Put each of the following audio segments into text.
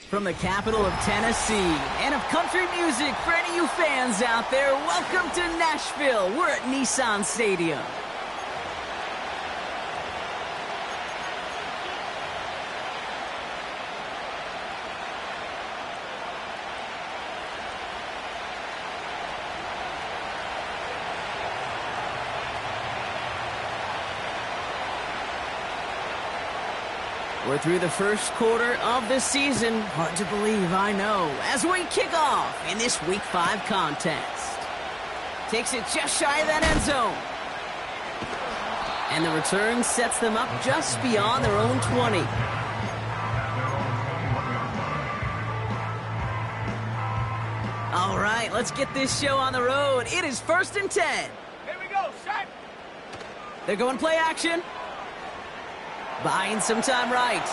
From the capital of Tennessee and of country music, for any of you fans out there, welcome to Nashville. We're at Nissan Stadium. We're through the first quarter of the season. Hard to believe, I know, as we kick off in this Week 5 contest. Takes it just shy of that end zone. And the return sets them up just beyond their own 20. All right, let's get this show on the road. It is 1st and 10. Here we go, set. They're going play action. Buying some time right.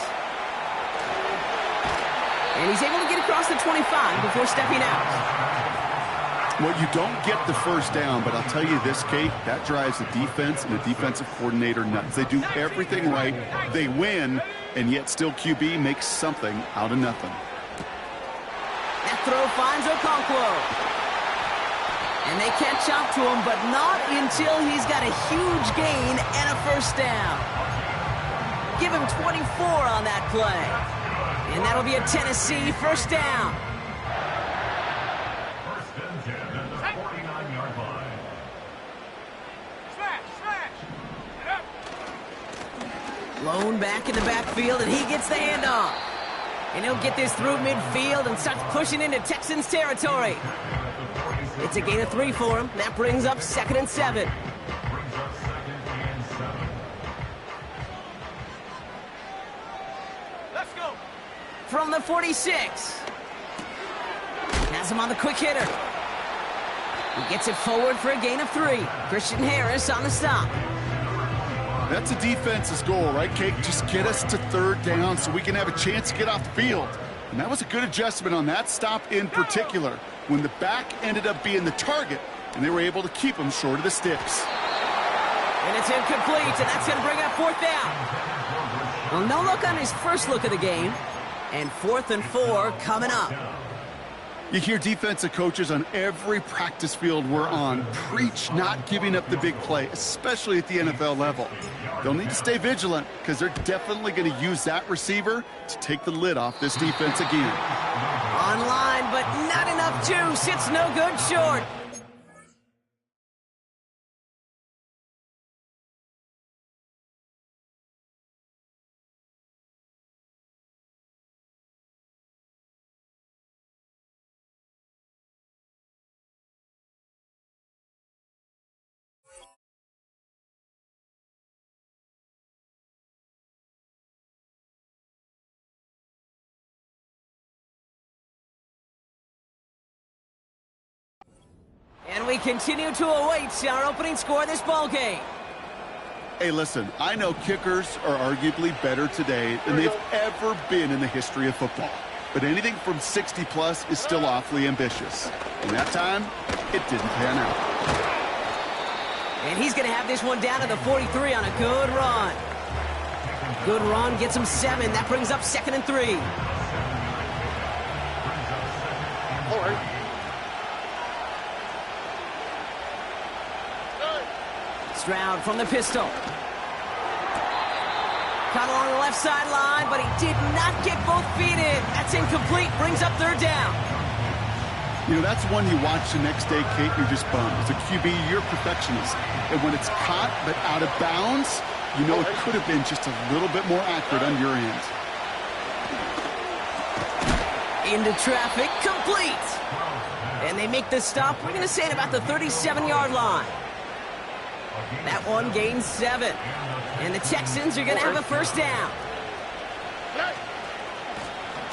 And he's able to get across the 25 before stepping out. Well, you don't get the first down, but I'll tell you this, Kate, that drives the defense and the defensive coordinator nuts. They do everything right, they win, and yet still QB makes something out of nothing. That throw finds Okonkwo. And they catch up to him, but not until he's got a huge gain and a first down. Give him 24 on that play. And that'll be a Tennessee first down. First and 10 at the 49-yard line. Smash! Get up. Lone back in the backfield, and he gets the handoff. And he'll get this through midfield and starts pushing into Texans territory. It's a gain of 3 for him. That brings up 2nd and 7. From the 46. Has him on the quick hitter. He gets it forward for a gain of 3. Christian Harris on the stop. That's a defense's goal, right, Kate? Just get us to 3rd down so we can have a chance to get off the field. And that was a good adjustment on that stop in particular, when the back ended up being the target, and they were able to keep him short of the sticks. And it's incomplete, and that's going to bring up 4th down. Well, no look on his first look of the game. And 4th and 4 coming up. You hear defensive coaches on every practice field we're on preach not giving up the big play, especially at the NFL level. They'll need to stay vigilant because they're definitely going to use that receiver to take the lid off this defense again. Online, but not enough juice. It's no good short. And we continue to await our opening score of this ball game. Hey, listen, I know kickers are arguably better today than they've ever been in the history of football. But anything from 60-plus is still awfully ambitious. And that time, it didn't pan out. And he's going to have this one down to the 43 on a good run. Good run, gets him 7. That brings up 2nd and 3. All right. Stroud from the pistol. Caught along the left sideline, but he did not get both feet in. That's incomplete. Brings up 3rd down. You know, that's one you watch the next day, Kate, you're just bummed. As a QB, you're a perfectionist. And when it's caught but out of bounds, you know it could have been just a little bit more accurate on your end. Into traffic, complete. And they make the stop, we're going to say, at about the 37-yard line. That one gains 7. And the Texans are going to have a first down.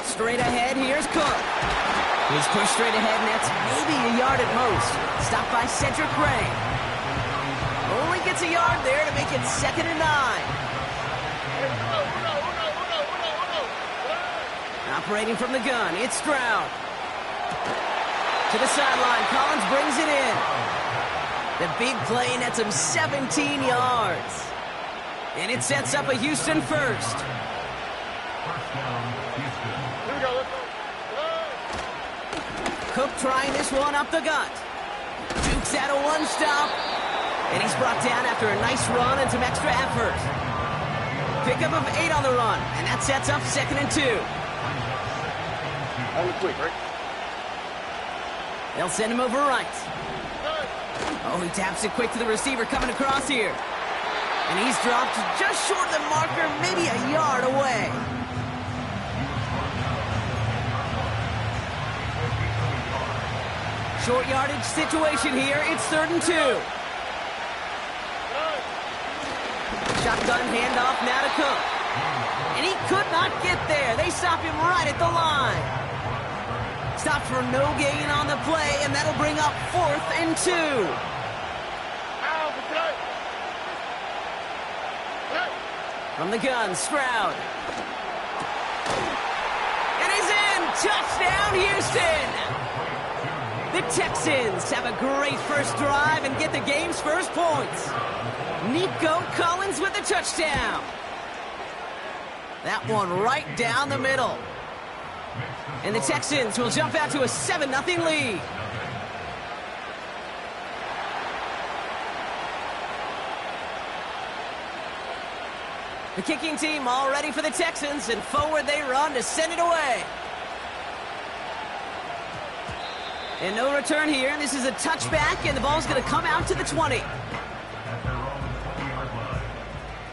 Straight ahead, here's Cook. He's pushed straight ahead, and that's maybe a yard at most. Stopped by Cedric Gray. gets a yard there to make it 2nd and 9. Operating from the gun, it's Stroud. To the sideline, Collins brings it in. The big play nets him 17 yards. And it sets up a Houston first. Cook trying this one up the gut. Jukes out a one-stop. And he's brought down after a nice run and some extra effort. Pickup of 8 on the run. And that sets up 2nd and 2. Only quick, right? They'll send him over right. Oh, he taps it quick to the receiver coming across here. And he's dropped just short of the marker, maybe a yard away. Short yardage situation here. It's 3rd and 2. Shotgun handoff now to Cook. And he could not get there. They stop him right at the line. Stopped for no gain on the play, and that'll bring up 4th and 2. From the gun, Stroud. And he's in! Touchdown, Houston! The Texans have a great first drive and get the game's first points. Nico Collins with the touchdown. That one right down the middle. And the Texans will jump out to a 7-0 lead. The kicking team all ready for the Texans, and forward they run to send it away. And no return here. This is a touchback, and the ball's going to come out to the 20.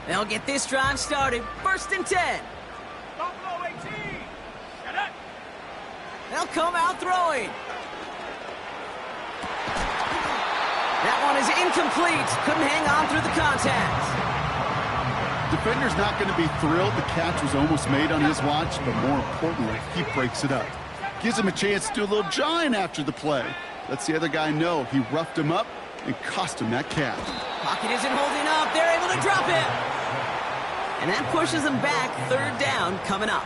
They'll get this drive started. 1st and 10. They'll come out throwing. That one is incomplete. Couldn't hang on through the contact. Defender's not going to be thrilled the catch was almost made on his watch, but more importantly, he breaks it up. Gives him a chance to do a little jawing after the play. Lets the other guy know he roughed him up and cost him that catch. Pocket isn't holding up. They're able to drop him. And that pushes them back. 3rd down coming up.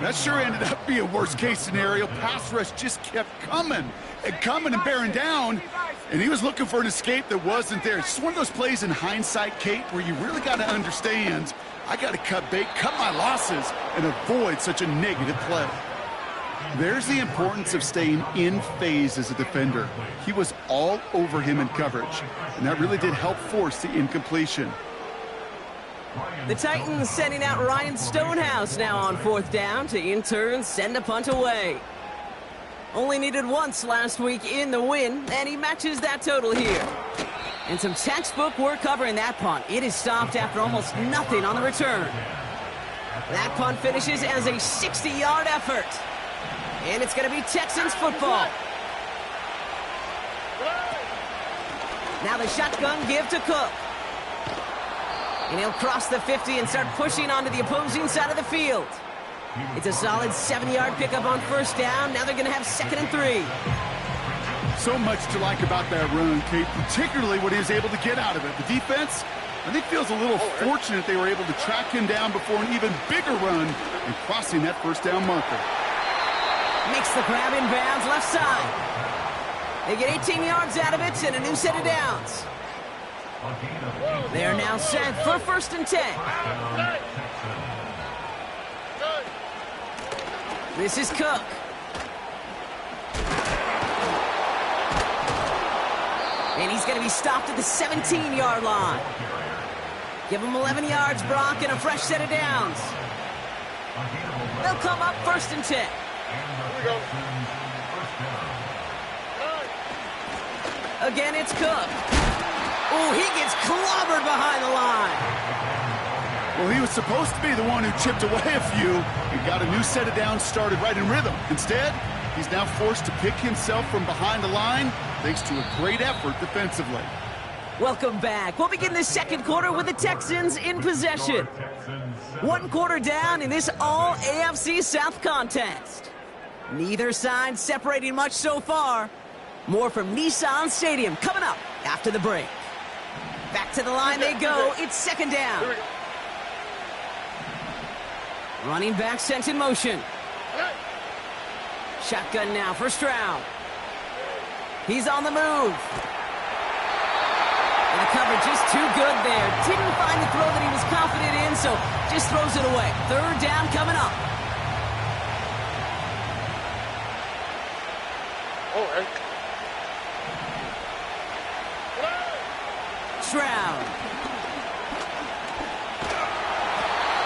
That sure ended up being a worst-case scenario. Pass rush just kept coming and bearing down, and he was looking for an escape that wasn't there. It's just one of those plays in hindsight, Kate, where you really got to understand, I got to cut bait, cut my losses, and avoid such a negative play. There's the importance of staying in phase as a defender. He was all over him in coverage, and that really did help force the incompletion. The Titans sending out Ryan Stonehouse now on 4th down to in turn send a punt away. Only needed once last week in the win, and he matches that total here. And some textbook work covering that punt. It is stopped after almost nothing on the return. That punt finishes as a 60-yard effort. And it's going to be Texans football. Now the shotgun give to Cook. And he'll cross the 50 and start pushing onto the opposing side of the field. It's a solid 7-yard pickup on 1st down. Now they're going to have 2nd and 3. So much to like about that run, Kate, particularly what he was able to get out of it. The defense, I think, feels a little fortunate they were able to track him down before an even bigger run and crossing that 1st down marker. Makes the grab in bounds left side. They get 18 yards out of it and a new set of downs. They are now set for 1st and 10. This is Cook. And he's going to be stopped at the 17-yard line. Give him 11 yards, Brock, and a fresh set of downs. They'll come up 1st and 10. Again, it's Cook. Oh, he gets clobbered behind the line. Well, he was supposed to be the one who chipped away a few and got a new set of downs started right in rhythm. Instead, he's now forced to pick himself from behind the line thanks to a great effort defensively. Welcome back. We'll begin the 2nd quarter with the Texans in possession. 1 quarter down in this all-AFC South contest. Neither side separating much so far. More from Nissan Stadium coming up after the break. Back to the line they go. It's second down. Running back sent in motion. Shotgun now for Stroud. He's on the move. And the coverage is too good there. Didn't find the throw that he was confident in, so just throws it away. Third down coming up. Stroud.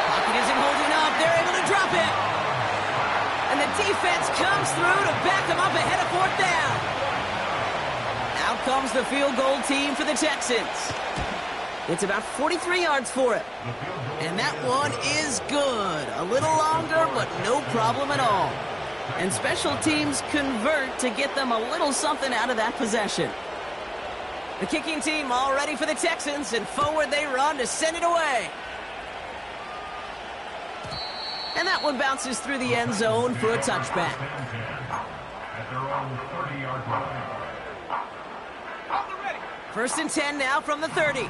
Pocket isn't holding up. They're able to drop it. And the defense comes through to back them up ahead of fourth down. Out comes the field goal team for the Texans. It's about 43 yards for it. And that one is good. A little longer, but no problem at all. And special teams convert to get them a little something out of that possession. The kicking team all ready for the Texans, and forward they run to send it away. And that one bounces through the end zone for a touchback. At their own 30-yard line. First and 10 now from the 30. Here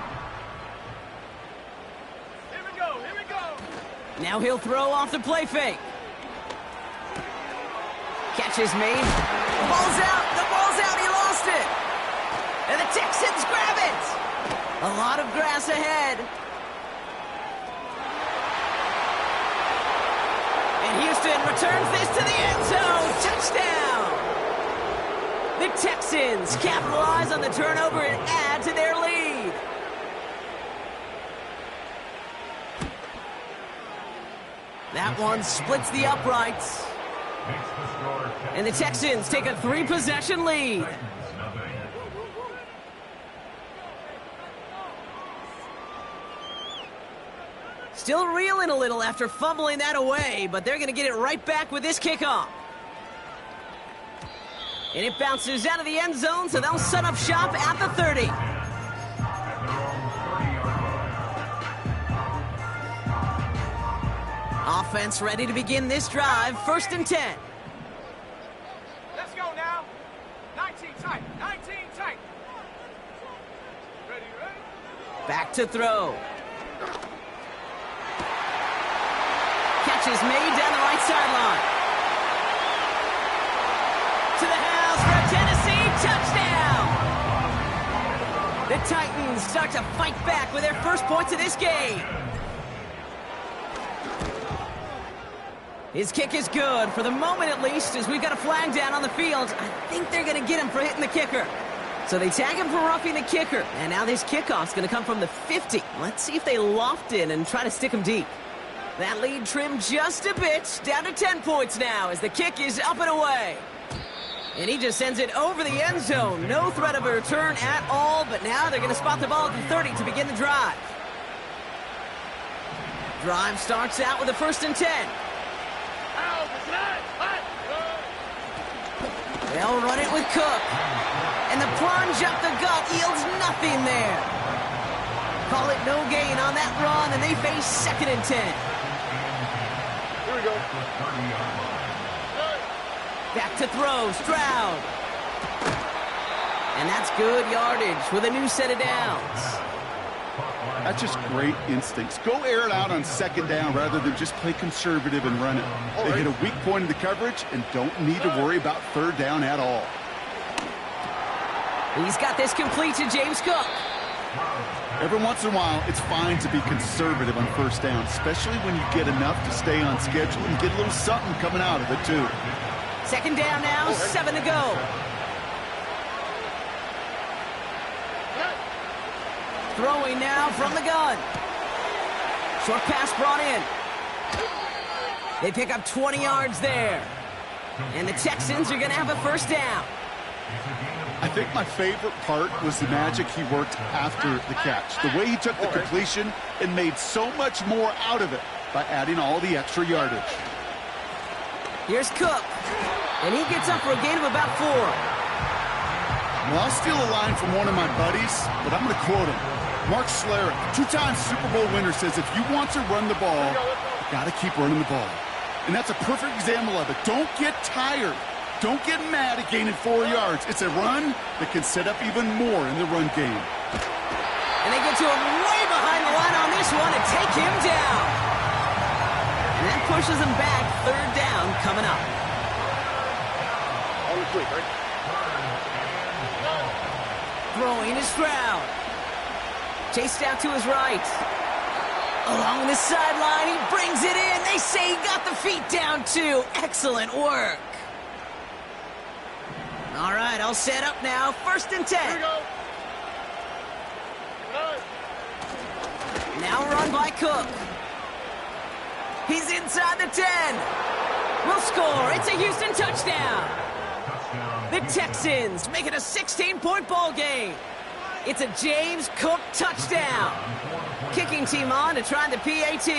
we go, here we go. Now he'll throw off the play fake. Catch is made. The ball's out, he lost it. And the Texans grab it. A lot of grass ahead. And Houston returns this to the end zone. Touchdown. The Texans capitalize on the turnover and add to their lead. That one splits the uprights. And the Texans take a 3-possession lead. Still reeling a little after fumbling that away, but they're going to get it right back with this kickoff. And it bounces out of the end zone, so they'll set up shop at the 30. Offense ready to begin this drive. First and 10. Let's go now. 19 tight, 19 tight. Ready, ready? Back to throw. Catch is made down the right sideline. To the house for a Tennessee touchdown. The Titans start to fight back with their first points of this game. His kick is good, for the moment at least, as we've got a flag down on the field. I think they're going to get him for hitting the kicker. So they tag him for roughing the kicker, and now this kickoff's going to come from the 50. Let's see if they loft in and try to stick him deep. That lead trimmed just a bit, down to 10 points now as the kick is up and away. And he just sends it over the end zone. No threat of a return at all, but now they're going to spot the ball at the 30 to begin the drive. Drive starts out with a first and 10. They'll run it with Cook. And the plunge up the gut yields nothing there. Call it no gain on that run, and they face second and 10. Here we go. Back to throw, Stroud. And that's good yardage with a new set of downs. That's just great instincts. Go air it out on second down rather than just play conservative and run it. They hit a weak point in the coverage and don't need to worry about third down at all. He's got this complete to James Cook. Every once in a while, it's fine to be conservative on first down, especially when you get enough to stay on schedule and get a little something coming out of it, too. Second down now, 7 to go. Throwing now from the gun. Short pass brought in. They pick up 20 yards there. And the Texans are going to have a first down. I think my favorite part was the magic he worked after the catch. The way he took the completion and made so much more out of it by adding all the extra yardage. Here's Cook. And he gets up for a gain of about 4. Well, I'll steal a line from one of my buddies, but I'm going to quote him. Mark Schlereth, 2-time Super Bowl winner, says if you want to run the ball, you got to keep running the ball. And that's a perfect example of it. Don't get tired. Don't get mad at gaining 4 yards. It's a run that can set up even more in the run game. And they get to him way behind the line on this one and take him down. And that pushes him back. Third down coming up. On the quick, right? Throwing is Stroud. Chased out to his right. Along the sideline, he brings it in. They say he got the feet down too. Excellent work. All right, all set up now. 1st and 10. Here we go. Now run by Cook. He's inside the 10. Will score. It's a Houston touchdown. The Texans make it a 16-point ball game. It's a James Cook touchdown. Kicking team on to try the PAT.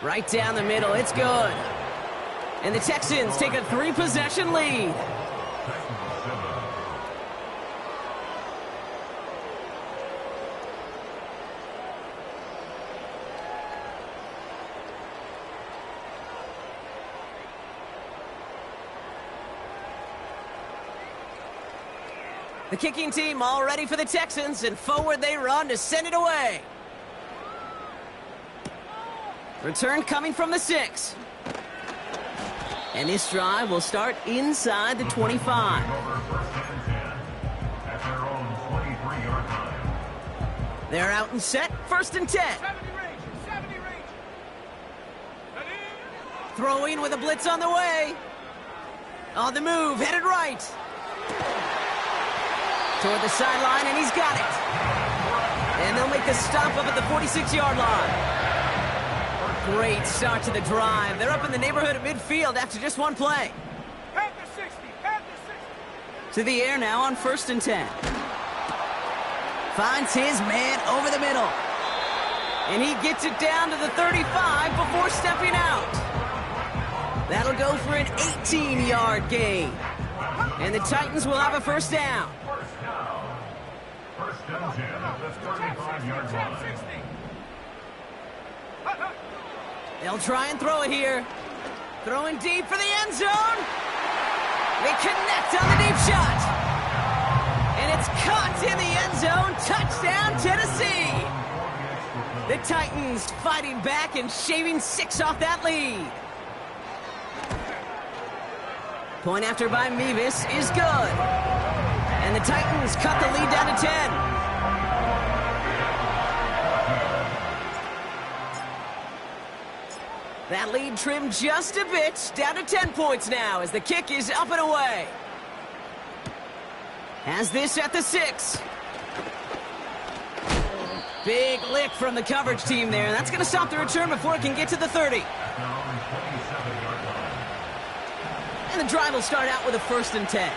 Right down the middle. It's good. And the Texans take a 3-possession lead. The kicking team all ready for the Texans, and forward they run to send it away. Return coming from the 6. And this drive will start inside the 25. They're out and set. 1st and 10. Throwing with a blitz on the way. On the move, headed right. Toward the sideline, and he's got it. And they'll make the stop up at the 46-yard line. Great start to the drive. They're up in the neighborhood of midfield after just one play. At the 60, at the 60. To the air now on 1st and 10. Finds his man over the middle. And he gets it down to the 35 before stepping out. That'll go for an 18-yard gain. And the Titans will have a 1st down. First and 10 at the 35-yard line. They'll try and throw it here. Throwing deep for the end zone. They connect on the deep shot. And it's caught in the end zone. Touchdown, Tennessee. The Titans fighting back and shaving 6 off that lead. Point after by Mevis is good. And the Titans cut the lead down to 10. That lead trimmed just a bit, down to 10 points now as the kick is up and away. Has this at the 6. Big lick from the coverage team there. That's going to stop the return before it can get to the 30. And the drive will start out with a 1st and 10.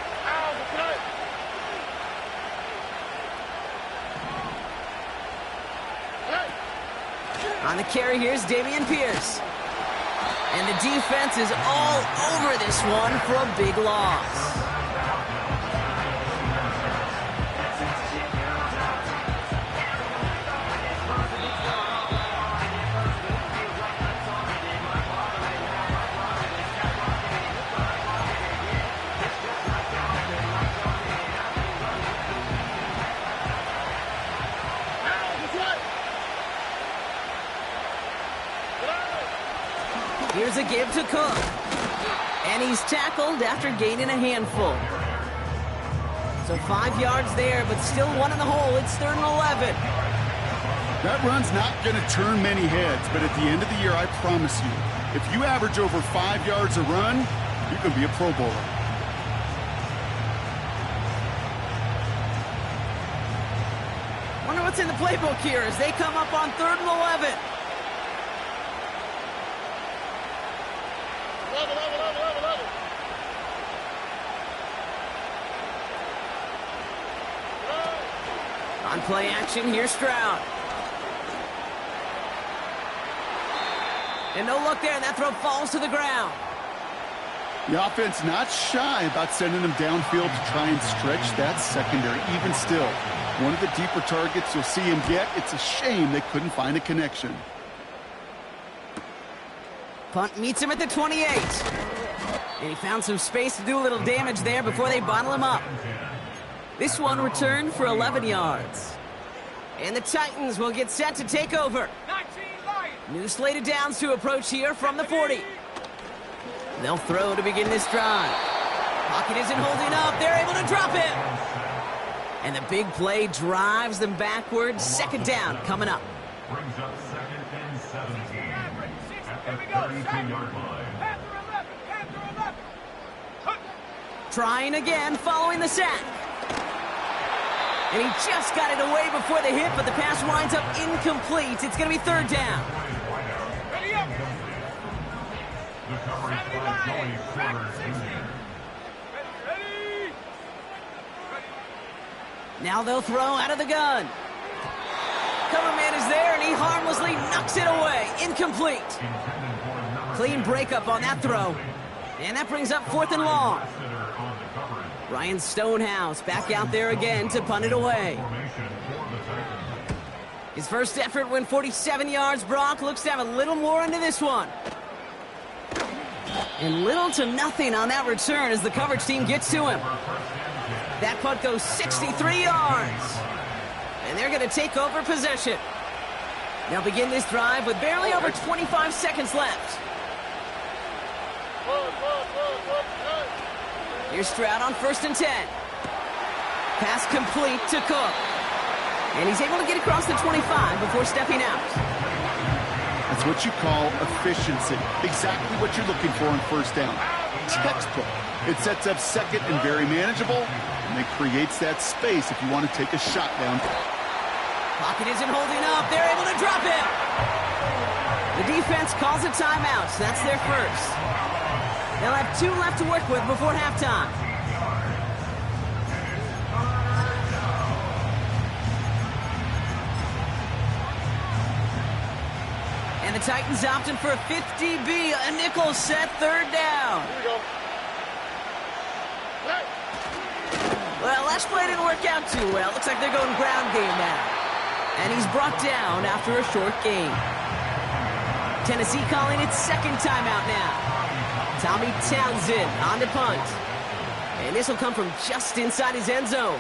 On the carry, here's Dameon Pierce. And the defense is all over this one for a big loss. Here's a give to Cook. And he's tackled after gaining a handful. So 5 yards there, but still one in the hole. It's 3rd and 11. That run's not going to turn many heads, but at the end of the year, I promise you, if you average over 5 yards a run, you can be a Pro Bowler. Wonder what's in the playbook here as they come up on 3rd and 11. On play action, here's Stroud. And no look there, and that throw falls to the ground. The offense not shy about sending them downfield to try and stretch that secondary. Even still, one of the deeper targets you'll see him get. It's a shame they couldn't find a connection. Punt meets him at the 28. And he found some space to do a little damage there before they bottle him up. This one returned for 11 yards. And the Titans will get set to take over. 19 Lions. New slate of downs to approach here from the 40. They'll throw to begin this drive. Pocket isn't holding up. They're able to drop it. And the big play drives them backwards. Second down coming up. Brings up 2nd and 17 at the Here we go. 32-yard line. Panther 11. Panther 11. Hook. Trying again following the sack. And he just got it away before the hit, but the pass winds up incomplete. It's going to be third down. Ready up. The coverage by Joey Porter Jr. Ready. Now they'll throw out of the gun. Cover man is there, and he harmlessly knocks it away. Incomplete. Clean breakup on that throw. And that brings up 4th and long. Ryan Stonehouse back out there again to punt it away. His first effort went 47 yards. Brock looks to have a little more into this one. And little to nothing on that return as the coverage team gets to him. That punt goes 63 yards. And they're going to take over possession. They'll begin this drive with barely over 25 seconds left. Here's Stroud on 1st and 10. Pass complete to Cook. And he's able to get across the 25 before stepping out. That's what you call efficiency. Exactly what you're looking for on first down. Textbook. It sets up second and very manageable, and it creates that space if you want to take a shot down. Pocket isn't holding up. They're able to drop it. The defense calls a timeout, so that's their first. They'll have 2 left to work with before halftime. And the Titans opting for a 50B, a nickel set, third down. Here we go. Well, last play didn't work out too well. Looks like they're going ground game now. And he's brought down after a short gain. Tennessee calling its second timeout now. Tommy Townsend on the punt. And this will come from just inside his end zone.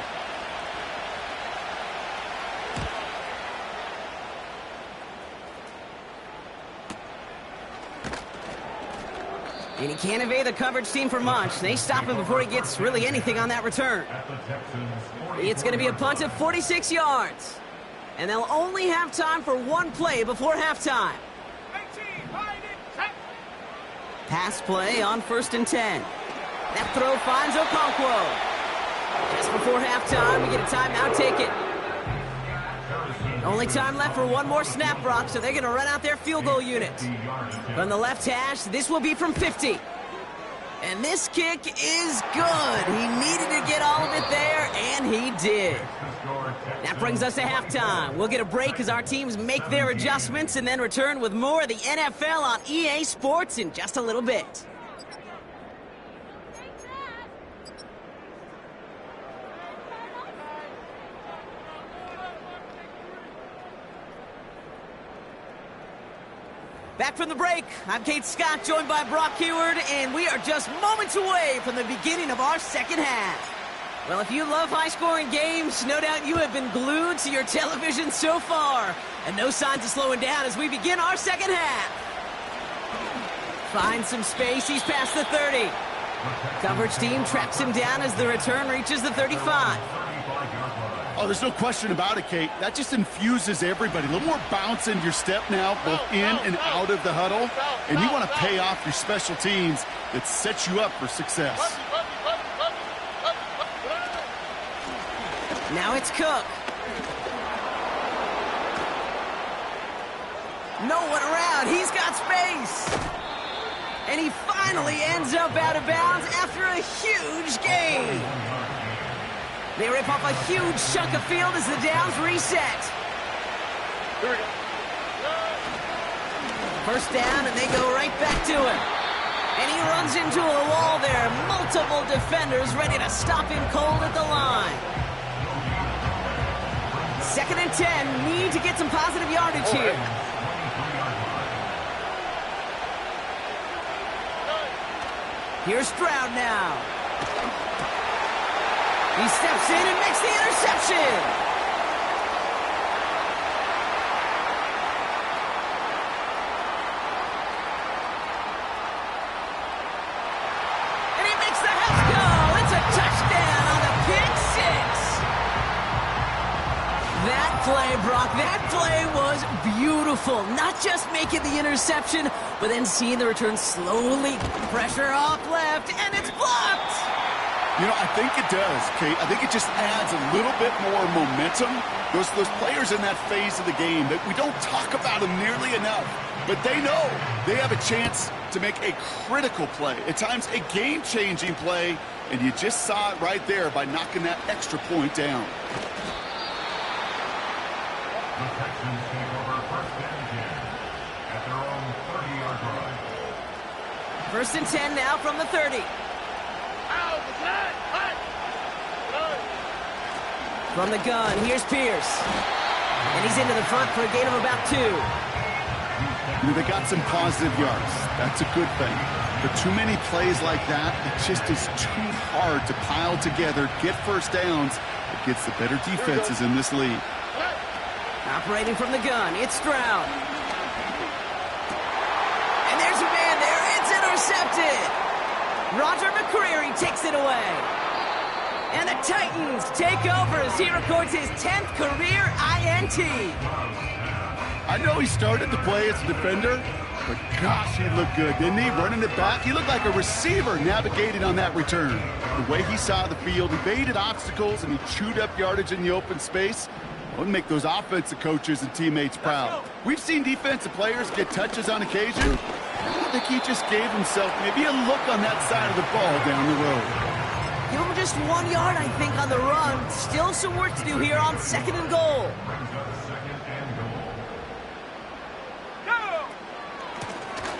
And he can't evade the coverage team for much. They stop him before he gets really anything on that return. It's going to be a punt of 46 yards. And they'll only have time for one play before halftime. 18 behind it. Set. Pass play on 1st and 10. That throw finds Okonkwo. Just before halftime, we get a timeout, take it. Only time left for one more snap, Brock, so they're going to run out their field goal unit. From the left hash, this will be from 50. And this kick is good. He needed to get all of it there, and he did. That brings us to halftime. We'll get a break as our teams make their adjustments and then return with more of the NFL on EA Sports in just a little bit. Back from the break, I'm Kate Scott, joined by Brock Heward, and we are just moments away from the beginning of our second half. Well, if you love high-scoring games, no doubt you have been glued to your television so far, and no signs of slowing down as we begin our second half. Finds some space, he's past the 30. Coverage team tracks him down as the return reaches the 35. Oh, there's no question about it, Kate. That just infuses everybody. A little more bounce in your step now, both in and out of the huddle. And you want to pay off your special teams that sets you up for success. Now it's Cook. No one around. He's got space. And he finally ends up out of bounds after a huge gain. They rip off a huge chunk of field as the downs reset. Here we go. First down, and they go right back to him. And he runs into a wall there. Multiple defenders ready to stop him cold at the line. 2nd and 10. Need to get some positive yardage here. Here's Stroud now. He steps in and makes the interception. Play, Brock. That play was beautiful. Not just making the interception, but then seeing the return slowly. Pressure off left, and it's blocked. You know, I think it does, Kate. I think it just adds a little bit more momentum. Those players in that phase of the game that we don't talk about them nearly enough, but they know they have a chance to make a critical play, at times a game-changing play, and you just saw it right there by knocking that extra point down. The Texans take over first and 10 at their own 30-yard line. First and 10 now from the 30. From the gun, here's Pierce. And he's into the front for a gain of about 2. You know, they got some positive yards. That's a good thing. But too many plays like that, it just is too hard to pile together, get first downs against the better defenses in this league. Operating from the gun, it's Stroud. And there's a man there, it's intercepted. Roger McCreary takes it away. And the Titans take over as he records his 10th career INT. I know he started to play as a defender, but gosh, he looked good, didn't he? Running it back, he looked like a receiver navigating on that return. The way he saw the field, he evaded obstacles, and he chewed up yardage in the open space. It would make those offensive coaches and teammates proud. We've seen defensive players get touches on occasion. I think he just gave himself maybe a look on that side of the ball down the road. Give him just 1 yard, I think, on the run. Still some work to do here on 2nd and goal.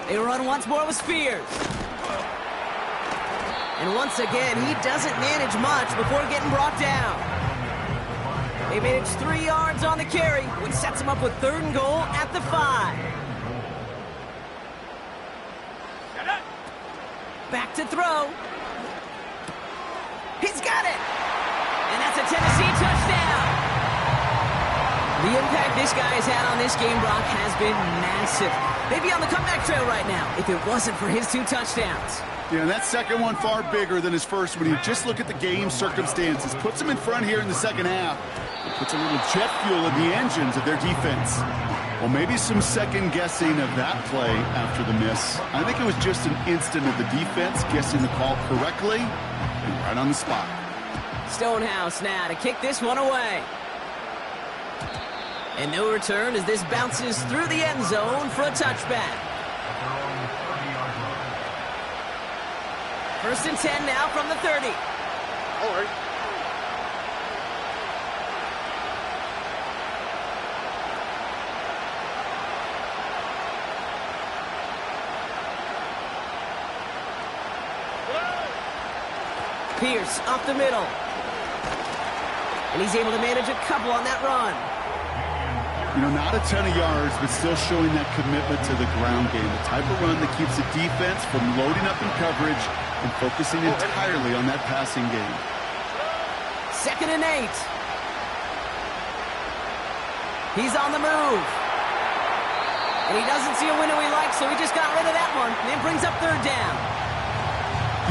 They run once more with Spears. And once again, he doesn't manage much before getting brought down. They manage 3 yards on the carry, which sets him up with 3rd and goal at the 5. Back to throw. He's got it! And that's a Tennessee touchdown! The impact this guy has had on this game, Brock, has been massive. They'd be on the comeback trail right now if it wasn't for his 2 touchdowns. Yeah, and that second one far bigger than his first when you just look at the game circumstances. Puts him in front here in the second half. Puts a little jet fuel in the engines of their defense. Well, maybe some second guessing of that play after the miss. I think it was just an instant of the defense guessing the call correctly and right on the spot. Stonehouse now to kick this one away. And no return as this bounces through the end zone for a touchback. First and 10 now from the 30. All right. Pierce up the middle. And he's able to manage a couple on that run. You know, not a ton of yards, but still showing that commitment to the ground game. The type of run that keeps the defense from loading up in coverage and focusing entirely on that passing game. 2nd and 8. He's on the move. And he doesn't see a window he likes, so he just got rid of that one. And brings up 3rd down.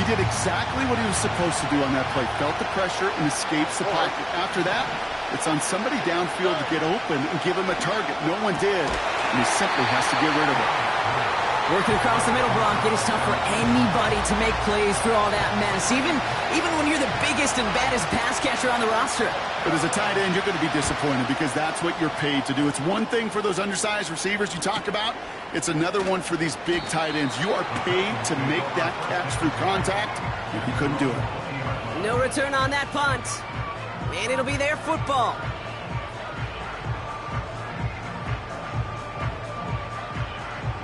He did exactly what he was supposed to do on that play. Felt the pressure and escapes the pocket. After that, it's on somebody downfield to get open and give him a target. No one did, and he simply has to get rid of it. Working across the middle, Brock, it is tough for anybody to make plays through all that mess, even when you're the biggest and baddest pass catcher on the roster. But as a tight end, you're going to be disappointed because that's what you're paid to do. It's one thing for those undersized receivers you talk about. It's another one for these big tight ends. You are paid to make that catch through contact, and he couldn't do it. No return on that punt. And it'll be their football.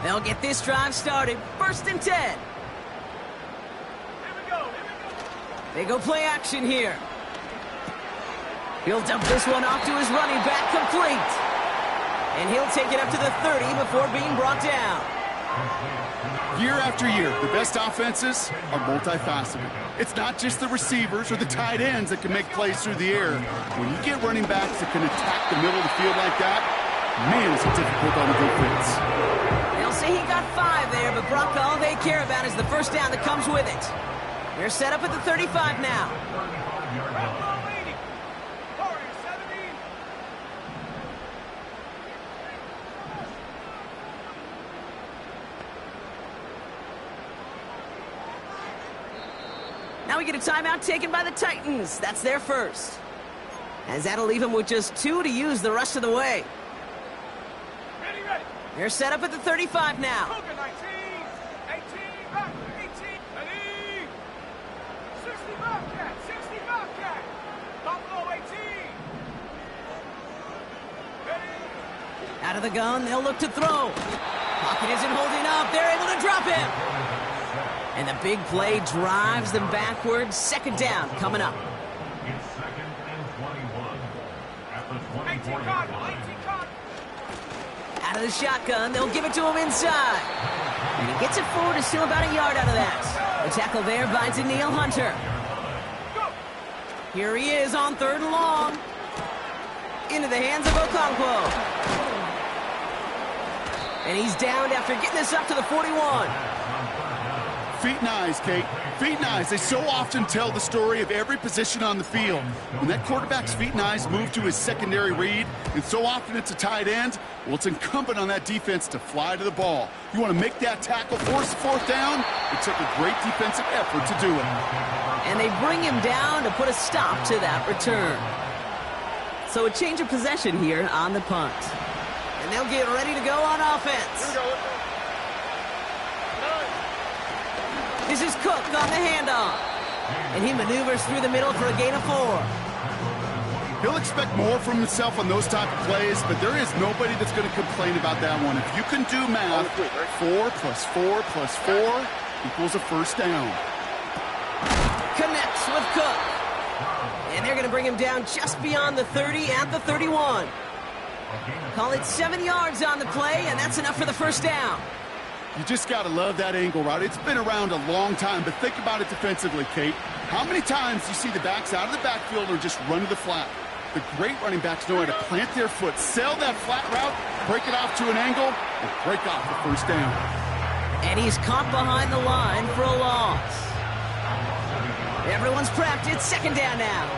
They'll get this drive started. 1st and 10. Here we go. They go play action here. He'll dump this one off to his running back, complete. And he'll take it up to the 30 before being brought down. Year after year, the best offenses are multifaceted. It's not just the receivers or the tight ends that can make plays through the air. When you get running backs that can attack the middle of the field like that, man, is it difficult on the defense. They'll say he got 5 there, but Brock, all they care about is the first down that comes with it. They're set up at the 35 now. Now we get a timeout taken by the Titans. That's their first. As that'll leave them with just 2 to use the rest of the way. Ready, ready. They're set up at the 35 now. Cougar 19, 18, back, 18, ready. 60 Bobcat, 60 Bobcat. Buffalo 18. Ready. Out of the gun, they'll look to throw. Pocket isn't holding up. They're able to drop him. And the big play drives them backwards. Second down coming up. It's 2nd and 21 at the 18 24-yard Cardinal, line. 18 Cardinal. Out of the shotgun, they'll give it to him inside. And he gets it forward to steal about a yard out of that. The tackle there by Daniil Hunter. Go. Here he is on 3rd and long. Into the hands of Okonkwo. And he's downed after getting this up to the 41. Feet and eyes, Kate. Feet and eyes. They so often tell the story of every position on the field. When that quarterback's feet and eyes move to his secondary read, and so often it's a tight end, well, it's incumbent on that defense to fly to the ball. You want to make that tackle, force 4th down? It took a great defensive effort to do it. And they bring him down to put a stop to that return. So a change of possession here on the punt. And they'll get ready to go on offense. This is Cook on the handoff. And he maneuvers through the middle for a gain of 4. He'll expect more from himself on those type of plays, but there is nobody that's going to complain about that one. If you can do math, 4 plus 4 plus 4 equals a first down. Connects with Cook. And they're going to bring him down just beyond the 30 at the 31. Call it 7 yards on the play, and that's enough for the first down. You just got to love that angle route. It's been around a long time, but think about it defensively, Kate. How many times do you see the backs out of the backfield or just run to the flat? The great running backs know how to plant their foot, sail that flat route, break it off to an angle, and break off the first down. And he's caught behind the line for a loss. Everyone's prepped. It's second down now.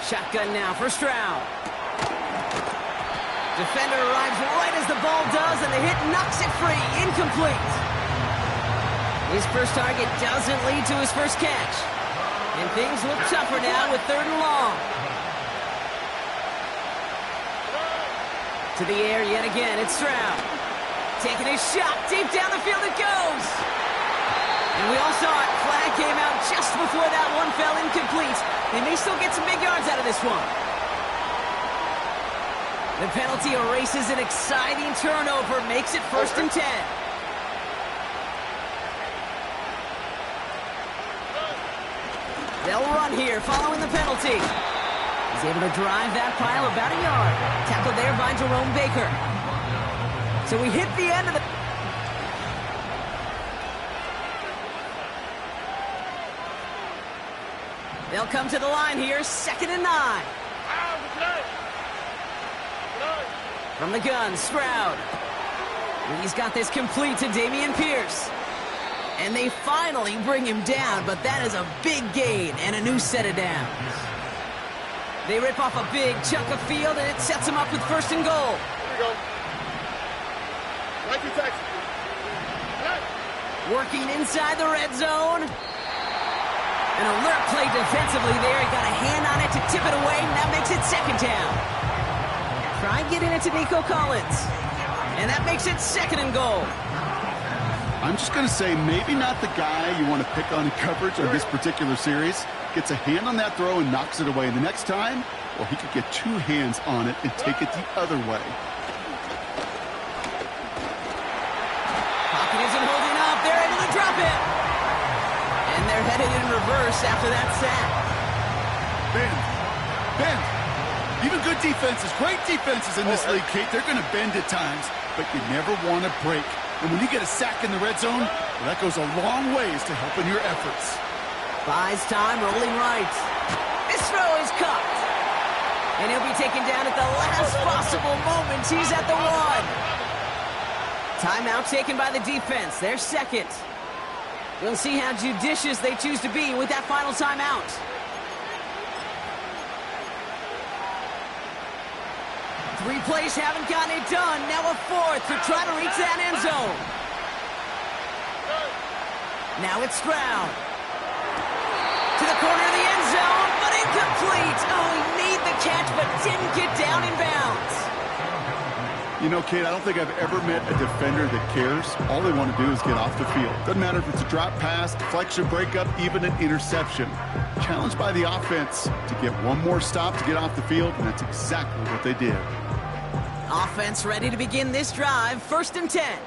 Shotgun now for Stroud. Defender arrives right as the ball does, and the hit knocks it free. Incomplete. His first target doesn't lead to his first catch. And things look tougher now with 3rd and long. To the air yet again, it's Stroud. Taking a shot, deep down the field it goes. And we all saw it. Flag came out just before that one fell incomplete. They may still get some big yards out of this one. The penalty erases an exciting turnover, makes it 1st and 10. They'll run here following the penalty. He's able to drive that pile about a yard. Tackled there by Jerome Baker. So we hit the end of the... They'll come to the line here, 2nd and 9. From the gun, Stroud. He's got this complete to Dameon Pierce. And they finally bring him down, but that is a big gain and a new set of downs. They rip off a big chunk of field, and it sets them up with 1st and goal. Here we go. Right to Texas. Working inside the red zone. An alert play defensively there. He got a hand on it to tip it away, and that makes it 2nd down. Try getting it to Nico Collins. And that makes it 2nd and goal. I'm just going to say maybe not the guy you want to pick on in coverage on this particular series. Gets a hand on that throw and knocks it away. And the next time, well, he could get 2 hands on it and take it the other way. Pocket isn't holding up. They're able to drop it. And they're headed in reverse after that sack. Ben, Even good defenses, great defenses in this league, Kate, they're going to bend at times, but you never want to break. And when you get a sack in the red zone, well, that goes a long ways to helping your efforts. Buys time, rolling right. This throw is caught. And he'll be taken down at the last possible moment. He's at the 1. Timeout taken by the defense. Their second. We'll see how judicious they choose to be with that final timeout. Three plays haven't gotten it done. Now a fourth to try to reach that end zone. Now it's Stroud. To the corner of the end zone, but incomplete. Oh, he made the catch, but didn't get down in bounds. You know, Kate, I don't think I've ever met a defender that cares. All they want to do is get off the field. Doesn't matter if it's a drop pass, deflection, breakup, even an interception. Challenged by the offense to get one more stop to get off the field, and that's exactly what they did. Offense ready to begin this drive. 1st and 10.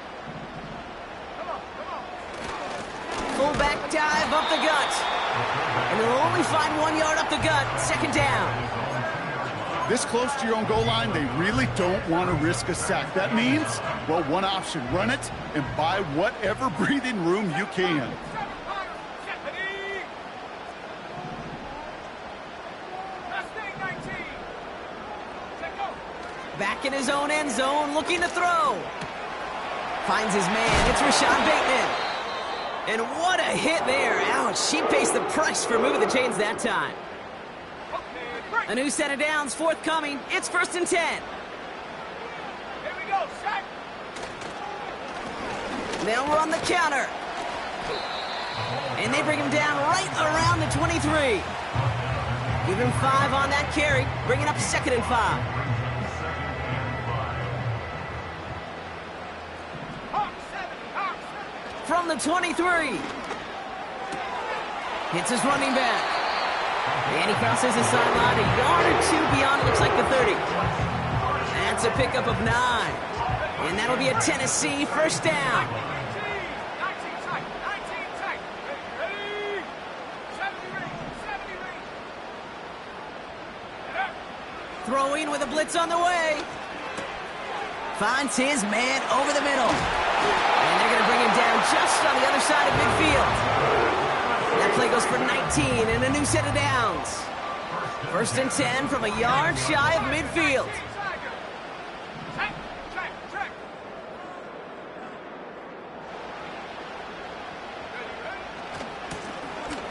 Fullback dive up the gut. And they'll only find 1 yard up the gut. 2nd down. This close to your own goal line, they really don't want to risk a sack. That means, well, one option, run it and buy whatever breathing room you can. Back in his own end zone, looking to throw. Finds his man. It's Rashad Bateman. And what a hit there. Ouch, she pays the price for moving the chains that time. A new set of downs, forthcoming. It's 1st and 10. Here we go, sack. They'll run the counter. And they bring him down right around the 23. Give him 5 on that carry, bringing up 2nd and 5. From the 23. Hits his running back. And he crosses the sideline a yard or 2 beyond, looks like the 30. That's a pickup of 9. And that'll be a Tennessee 1st down. 19 tight, 19 tight. Ready? 70 ring. Throwing with a blitz on the way. Finds his man over the middle. And they're going to bring him down just on the other side of midfield. That play goes for 19 and a new set of downs. 1st and 10 from a yard shy of midfield.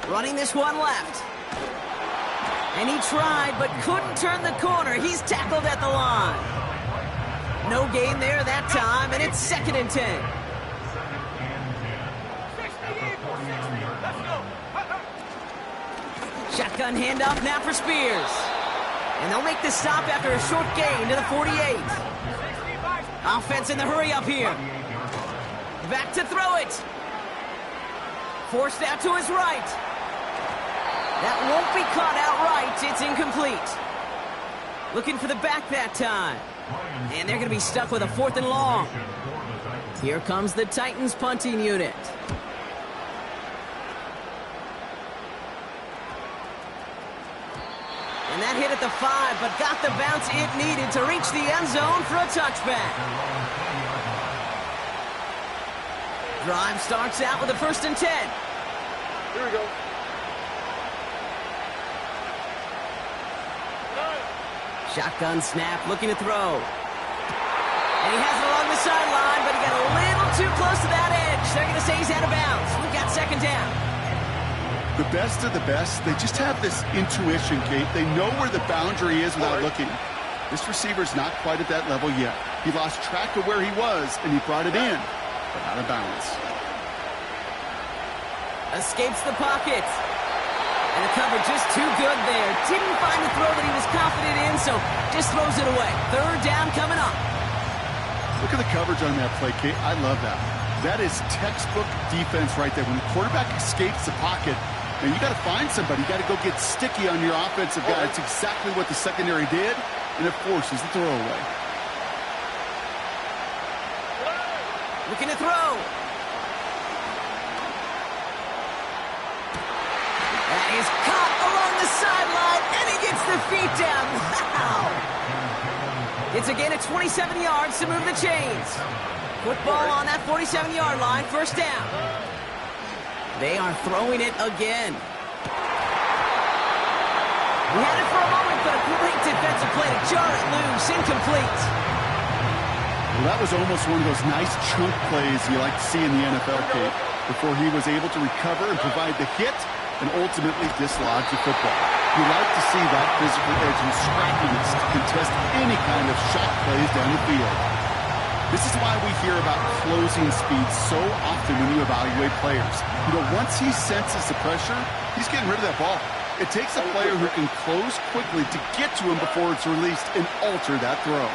Running this one left. And he tried but couldn't turn the corner. He's tackled at the line. No gain there that time, and it's 2nd and 10. Shotgun handoff now for Spears. And they'll make the stop after a short gain to the 48. Offense in the hurry up here. Back to throw it. Forced out to his right. That won't be caught outright. It's incomplete. Looking for the back that time. And they're going to be stuck with a 4th and long. Here comes the Titans punting unit. And that hit at the 5, but got the bounce it needed to reach the end zone for a touchback. Drive starts out with a 1st and 10. Here we go. Shotgun snap, looking to throw. And he has it along the sideline, but he got a little too close to that edge. They're going to say he's out of bounds. We've got 2nd down. The best of the best, they just have this intuition, Kate. They know where the boundary is without looking. This receiver's not quite at that level yet. He lost track of where he was, and he brought it in, but out of bounds. Escapes the pocket. And the cover just too good there. Didn't find the throw that he was confident in, so just throws it away. 3rd down coming up. Look at the coverage on that play, Kate. I love that. That is textbook defense right there. When the quarterback escapes the pocket, and you got to find somebody. You got to go get sticky on your offensive guy. It's exactly what the secondary did, and it forces the throw away. Looking to throw. That is caught along the sideline, and he gets the feet down. Wow! It's again at 27 yards to move the chains. Football on that 47-yard line, first down. They are throwing it again. We had it for a moment, but a great defensive play to jar it loose, incomplete. Well, that was almost one of those nice chunk plays you like to see in the NFL, Kate, before he was able to recover and provide the hit and ultimately dislodge the football. You like to see that physical edge and scrappiness to contest any kind of shot plays down the field. This is why we hear about closing speed so often when you evaluate players. You know, once he senses the pressure, he's getting rid of that ball. It takes a player who can close quickly to get to him before it's released and alter that throw.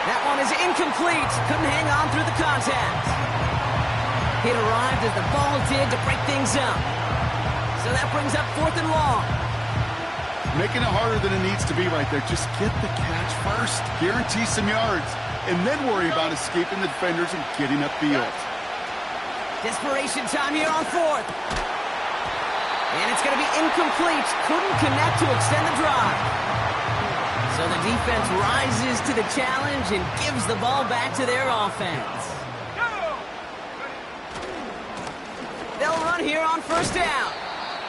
That one is incomplete. Couldn't hang on through the contact. It arrived as the ball did to break things up. So that brings up 4th and long. Making it harder than it needs to be right there. Just get the catch first. Guarantee some yards. And then worry about escaping the defenders and getting upfield. Desperation time here on 4th. And it's going to be incomplete. Couldn't connect to extend the drive. So the defense rises to the challenge and gives the ball back to their offense. They'll run here on first down.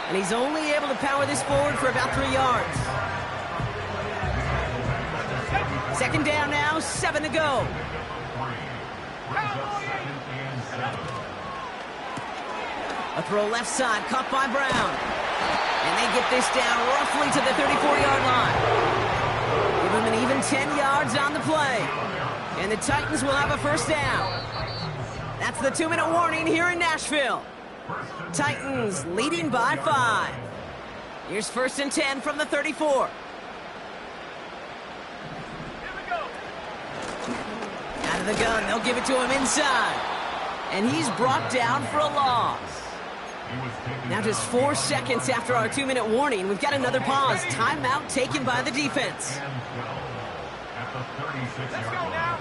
And he's only able to power this forward for about 3 yards. Second down now, 7 to go. A throw left side, caught by Brown. And they get this down roughly to the 34-yard line. Give him an even 10 yards on the play. And the Titans will have a first down. That's the 2-minute warning here in Nashville. Titans leading by 5. Here's 1st and 10 from the 34. Out of the gun, they'll give it to him inside. And he's brought down for a loss. Now just 4 seconds after our 2-minute warning, we've got another pause. Timeout taken by the defense. Let's go now.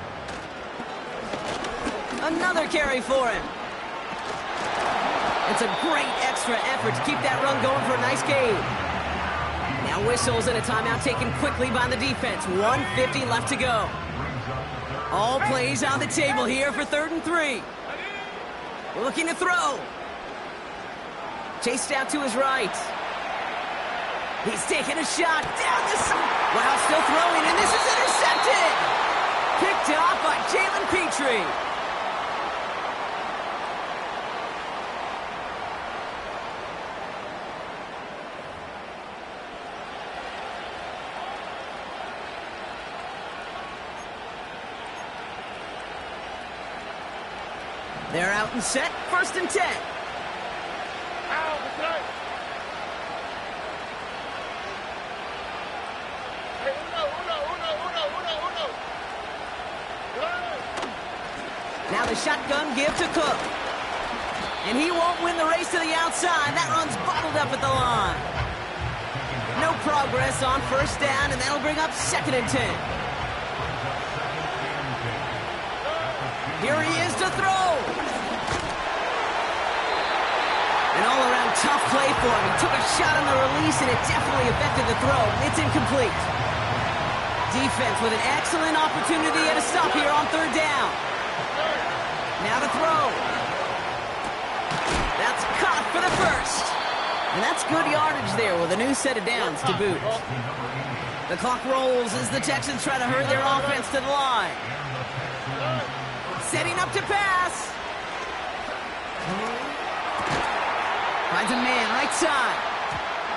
Another carry for him. It's a great extra effort to keep that run going for a nice gain. Now whistles and a timeout taken quickly by the defense. 1:50 left to go. All plays on the table here for 3rd and 3. Looking to throw. Chased out to his right. He's taking a shot down the side. Wow, still throwing, and this is intercepted. Picked off by Jalen Petrie. They're out and set, 1st and 10. Now the shotgun give to Cook. And he won't win the race to the outside. That run's bottled up at the line. No progress on first down, and that'll bring up 2nd and 10. Here he is to throw. An all-around tough play for him. He took a shot on the release, and it definitely affected the throw. It's incomplete. Defense with an excellent opportunity at a stop here on 3rd down. Now to throw. That's caught for the first. And that's good yardage there with a new set of downs to boot. The clock rolls as the Texans try to hurry their offense to the line. Setting up to pass. Finds a man right side.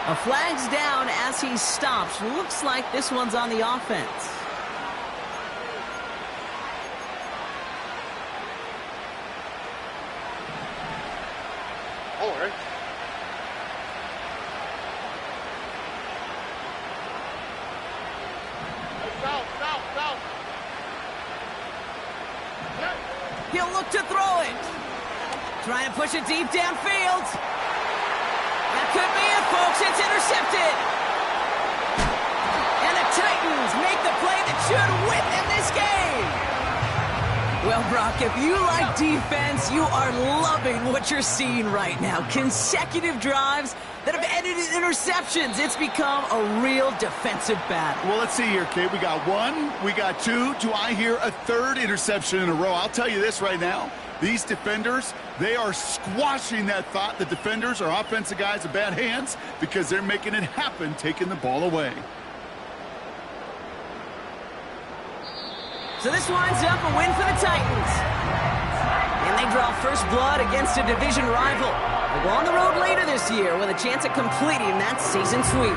A flag's down as he stops. Looks like this one's on the offense. All right. South. He'll look to throw it. Trying to push it deep downfield. That could be it, folks. It's intercepted. And the Titans make the play that should win them this game. Well, Brock, if you like defense, you are loving what you're seeing right now. Consecutive drives that have ended in interceptions. It's become a real defensive battle. Well, let's see here, Kate. We got one, we got two. Do I hear a third interception in a row? I'll tell you this right now. These defenders, they are squashing that thought. The defenders are offensive guys with bad hands because they're making it happen, taking the ball away. So this winds up a win for the Titans. And they draw first blood against a division rival. They'll go on the road later this year with a chance at completing that season sweep.